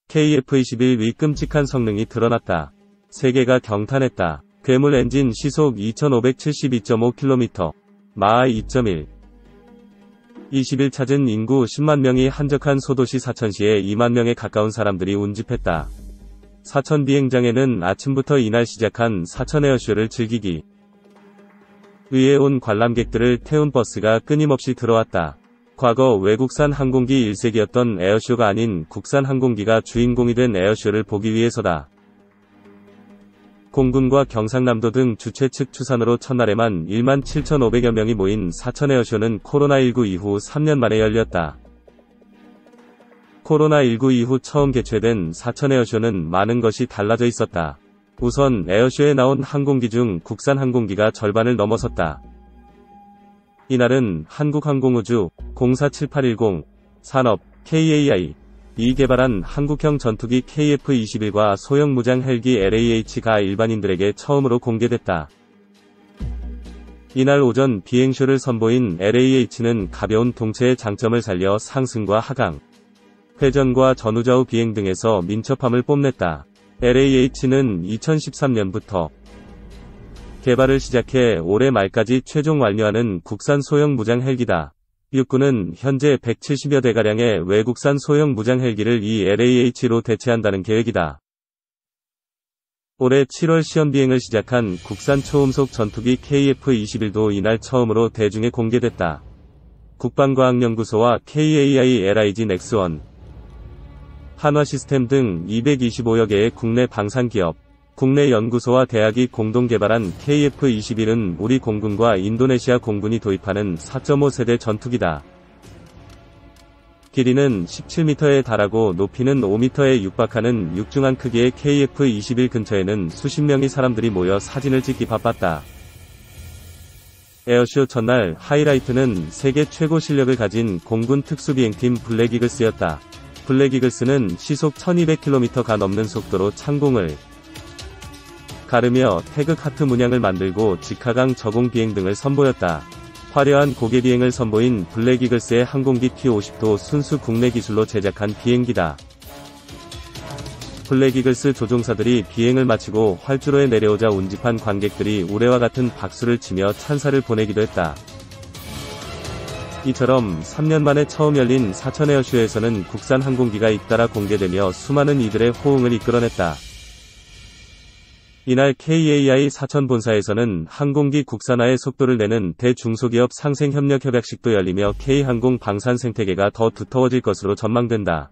KF-21위 끔찍한 성능이 드러났다. 세계가 경탄했다. 괴물 엔진 시속 2572.5km, 마하 2.1. 20일 찾은 인구 10만 명이 한적한 소도시 사천시에 2만 명에 가까운 사람들이 운집했다. 사천 비행장에는 아침부터 이날 시작한 사천 에어쇼를 즐기기 위해 온 관람객들을 태운 버스가 끊임없이 들어왔다. 과거 외국산 항공기 일색이었던 에어쇼가 아닌 국산 항공기가 주인공이 된 에어쇼를 보기 위해서다. 공군과 경상남도 등 주최 측 추산으로 첫날에만 17,500여 명이 모인 사천 에어쇼는 코로나19 이후 3년 만에 열렸다. 코로나19 이후 처음 개최된 사천 에어쇼는 많은 것이 달라져 있었다. 우선 에어쇼에 나온 항공기 중 국산 항공기가 절반을 넘어섰다. 이날은 한국항공우주, 047810, 산업, KAI, 이 개발한 한국형 전투기 KF-21과 소형 무장 헬기 LAH가 일반인들에게 처음으로 공개됐다. 이날 오전 비행쇼를 선보인 LAH는 가벼운 동체의 장점을 살려 상승과 하강, 회전과 전후좌우 비행 등에서 민첩함을 뽐냈다. LAH는 2013년부터 개발을 시작해 올해 말까지 최종 완료하는 국산 소형 무장 헬기다. 육군은 현재 170여 대가량의 외국산 소형 무장 헬기를 이 LAH로 대체한다는 계획이다. 올해 7월 시험비행을 시작한 국산 초음속 전투기 KF-21도 이날 처음으로 대중에 공개됐다. 국방과학연구소와 KAI LIG 넥스원, 한화시스템 등 225여 개의 국내 방산기업, 국내 연구소와 대학이 공동 개발한 KF-21은 우리 공군과 인도네시아 공군이 도입하는 4.5세대 전투기다. 길이는 17m에 달하고 높이는 5m에 육박하는 육중한 크기의 KF-21 근처에는 수십 명의 사람들이 모여 사진을 찍기 바빴다. 에어쇼 첫날 하이라이트는 세계 최고 실력을 가진 공군 특수비행팀 블랙이글스였다. 블랙이글스는 시속 1200km가 넘는 속도로 창공을 가르며 태극 하트 문양을 만들고 직하강 저공 비행 등을 선보였다. 화려한 고개 비행을 선보인 블랙이글스의 항공기 T-50도 순수 국내 기술로 제작한 비행기다. 블랙이글스 조종사들이 비행을 마치고 활주로에 내려오자 운집한 관객들이 우레와 같은 박수를 치며 찬사를 보내기도 했다. 이처럼 3년 만에 처음 열린 사천 에어쇼에서는 국산 항공기가 잇따라 공개되며 수많은 이들의 호응을 이끌어냈다. 이날 KAI 사천 본사에서는 항공기 국산화에 속도를 내는 대중소기업 상생협력 협약식도 열리며 K항공 방산 생태계가 더 두터워질 것으로 전망된다.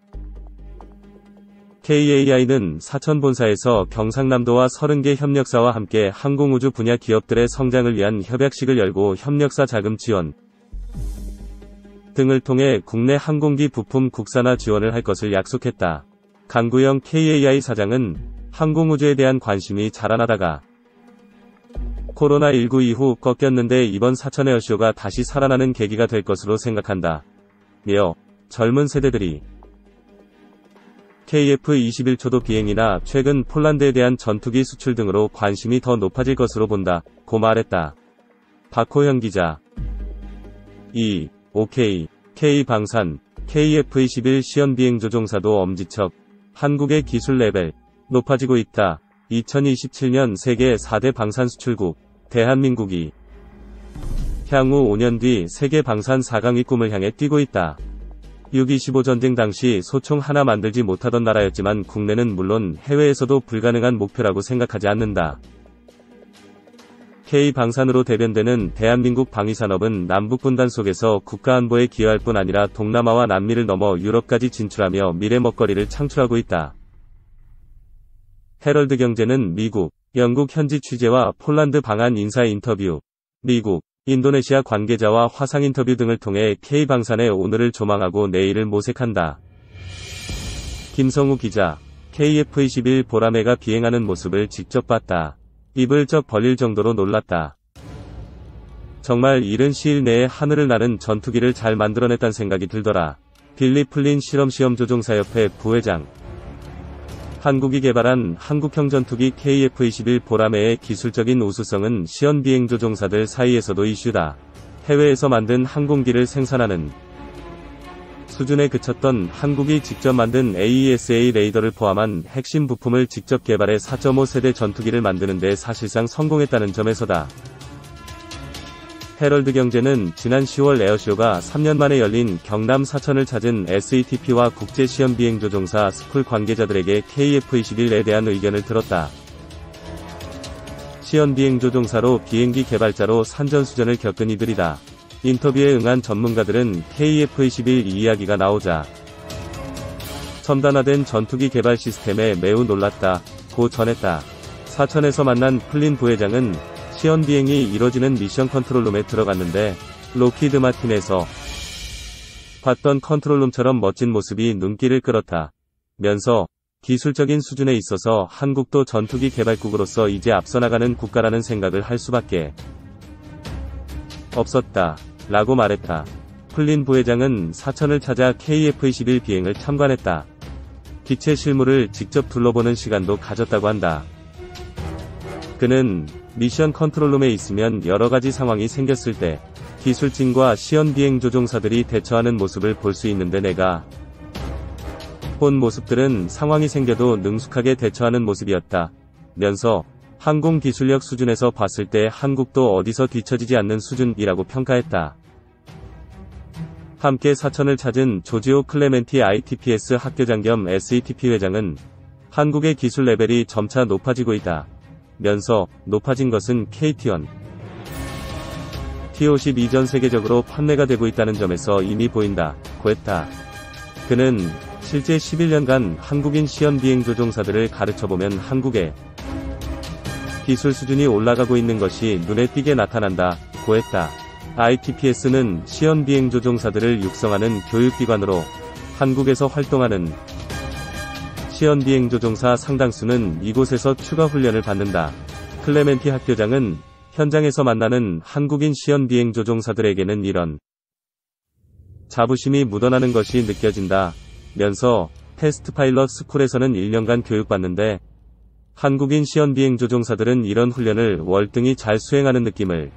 KAI는 사천 본사에서 경상남도와 30개 협력사와 함께 항공우주 분야 기업들의 성장을 위한 협약식을 열고 협력사 자금 지원 등을 통해 국내 항공기 부품 국산화 지원을 할 것을 약속했다. 강구영 KAI 사장은 항공우주에 대한 관심이 자라나다가 코로나19 이후 꺾였는데 이번 사천 에어쇼가 다시 살아나는 계기가 될 것으로 생각한다. 며 젊은 세대들이 KF-21초도 비행이나 최근 폴란드에 대한 전투기 수출 등으로 관심이 더 높아질 것으로 본다. 고 말했다. 박호영 기자. OK, K방산, KF-21 시연비행 조종사도 엄지척, 한국의 기술 레벨 높아지고 있다. 2027년 세계 4대 방산 수출국, 대한민국이 향후 5년 뒤 세계 방산 4강의 꿈을 향해 뛰고 있다. 6.25 전쟁 당시 소총 하나 만들지 못하던 나라였지만 국내는 물론 해외에서도 불가능한 목표라고 생각하지 않는다. K방산으로 대변되는 대한민국 방위산업은 남북분단 속에서 국가안보에 기여할 뿐 아니라 동남아와 남미를 넘어 유럽까지 진출하며 미래 먹거리를 창출하고 있다. 헤럴드 경제는 미국, 영국 현지 취재와 폴란드 방한 인사 인터뷰, 미국, 인도네시아 관계자와 화상 인터뷰 등을 통해 K방산의 오늘을 조망하고 내일을 모색한다. 김성우 기자. KF-21 보라매가 비행하는 모습을 직접 봤다. 입을 쩍 벌릴 정도로 놀랐다. 정말 이른 시일 내에 하늘을 나는 전투기를 잘 만들어냈단 생각이 들더라. 빌리 플린 실험시험조종사협회 부회장. 한국이 개발한 한국형 전투기 KF-21 보라매의 기술적인 우수성은 시연비행조종사들 사이에서도 이슈다. 해외에서 만든 항공기를 생산하는 수준에 그쳤던 한국이 직접 만든 AESA 레이더를 포함한 핵심 부품을 직접 개발해 4.5세대 전투기를 만드는 데 사실상 성공했다는 점에서다. 헤럴드 경제는 지난 10월 에어쇼가 3년 만에 열린 경남 사천을 찾은 SATP와 국제시험비행조종사 스쿨 관계자들에게 KF-21에 대한 의견을 들었다. 시험비행조종사로 비행기 개발자로 산전수전을 겪은 이들이다. 인터뷰에 응한 전문가들은 KF-21 이야기가 나오자 첨단화된 전투기 개발 시스템에 매우 놀랐다고 전했다. 사천에서 만난 플린 부회장은 시연비행이 이뤄지는 미션 컨트롤룸에 들어갔는데 록히드 마틴에서 봤던 컨트롤룸처럼 멋진 모습이 눈길을 끌었다 면서 기술적인 수준에 있어서 한국도 전투기 개발국으로서 이제 앞서 나가는 국가라는 생각을 할 수밖에 없었다 라고 말했다. 플린 부회장은 사천을 찾아 KF-21 비행을 참관했다. 기체 실물을 직접 둘러보는 시간도 가졌다고 한다. 그는 미션 컨트롤룸에 있으면 여러가지 상황이 생겼을 때 기술진과 시연비행 조종사들이 대처하는 모습을 볼 수 있는데 내가 본 모습들은 상황이 생겨도 능숙하게 대처하는 모습이었다 면서 항공기술력 수준에서 봤을 때 한국도 어디서 뒤처지지 않는 수준이라고 평가했다. 함께 사천을 찾은 조지오 클레멘티 ITPS 학교장 겸 SATP 회장은 한국의 기술 레벨이 점차 높아지고 있다 면서 높아진 것은 KT-1, T-50 이전 세계적으로 판매가 되고 있다는 점에서 이미 보인다고 했다. 그는 실제 11년간 한국인 시연비행조종사들을 가르쳐보면 한국의 기술 수준이 올라가고 있는 것이 눈에 띄게 나타난다고 했다. ITPS는 시연비행조종사들을 육성하는 교육기관으로 한국에서 활동하는 시연비행조종사 상당수는 이곳에서 추가 훈련을 받는다. 클레멘티 학교장은 현장에서 만나는 한국인 시연비행조종사들에게는 이런 자부심이 묻어나는 것이 느껴진다 면서 테스트 파일럿 스쿨에서는 1년간 교육받는데 한국인 시연비행조종사들은 이런 훈련을 월등히 잘 수행하는 느낌을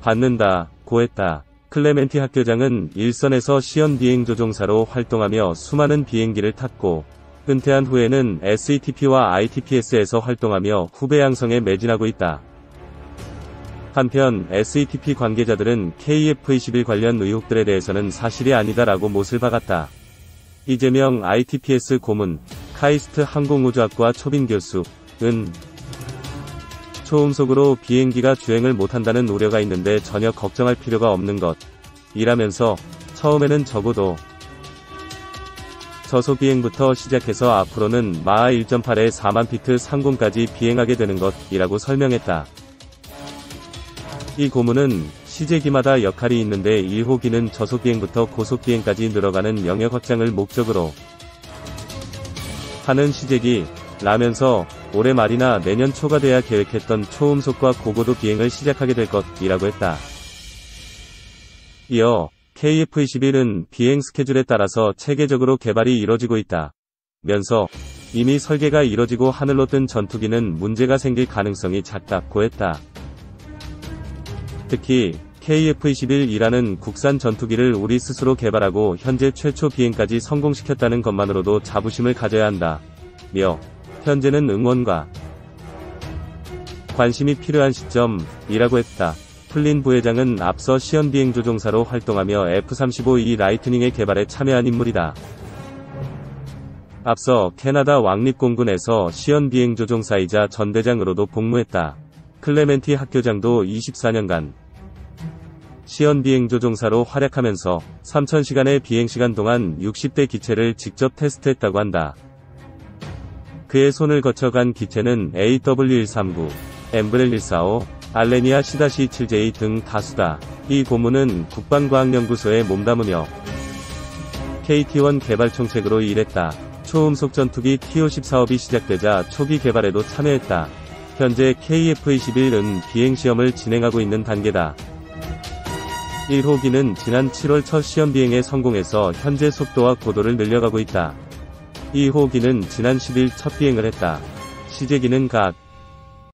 받는다고 했다. 클레멘티 학교장은 일선에서 시연비행조종사로 활동하며 수많은 비행기를 탔고 은퇴한 후에는 SATP와 ITPS에서 활동하며 후배 양성에 매진하고 있다. 한편 SATP 관계자들은 KF-21 관련 의혹들에 대해서는 사실이 아니다라고 못을 박았다. 이재명 ITPS 고문, 카이스트 항공우주학과 초빙 교수은 초음속으로 비행기가 주행을 못한다는 우려가 있는데 전혀 걱정할 필요가 없는 것 이라면서 처음에는 적어도 저속 비행부터 시작해서 앞으로는 마하 1.8에 4만 피트 상공까지 비행하게 되는 것 이라고 설명했다. 이 고문은 시제기마다 역할이 있는데 1호기는 저속비행부터 고속비행까지 늘어가는 영역 확장을 목적으로 하는 시제기 라면서 올해 말이나 내년 초가 돼야 계획했던 초음속과 고고도 비행을 시작하게 될 것이라고 했다. 이어 KF-21은 비행 스케줄에 따라서 체계적으로 개발이 이뤄지고 있다 면서 이미 설계가 이뤄지고 하늘로 뜬 전투기는 문제가 생길 가능성이 작다고 했다. 특히 KF-21이라는 국산 전투기를 우리 스스로 개발하고 현재 최초 비행까지 성공시켰다는 것만으로도 자부심을 가져야 한다 며 현재는 응원과 관심이 필요한 시점이라고 했다. 플린 부회장은 앞서 시연비행조종사로 활동하며 F-35E 라이트닝의 개발에 참여한 인물이다. 앞서 캐나다 왕립공군에서 시연비행조종사이자 전대장으로도 복무했다. 클레멘티 학교장도 24년간 시연비행조종사로 활약하면서 3,000시간의 비행시간 동안 60대 기체를 직접 테스트했다고 한다. 그의 손을 거쳐간 기체는 AW139, 엠브렐 145, 알레니아 C-7J 등 다수다. 이 고문은 국방과학연구소에 몸담으며 KT-1 개발 총책으로 일했다. 초음속 전투기 T-50 사업이 시작되자 초기 개발에도 참여했다. 현재 KF-21은 비행시험을 진행하고 있는 단계다. 1호기는 지난 7월 첫 시험비행에 성공해서 현재 속도와 고도를 늘려가고 있다. 2호기는 지난 10일 첫 비행을 했다. 시제기는 각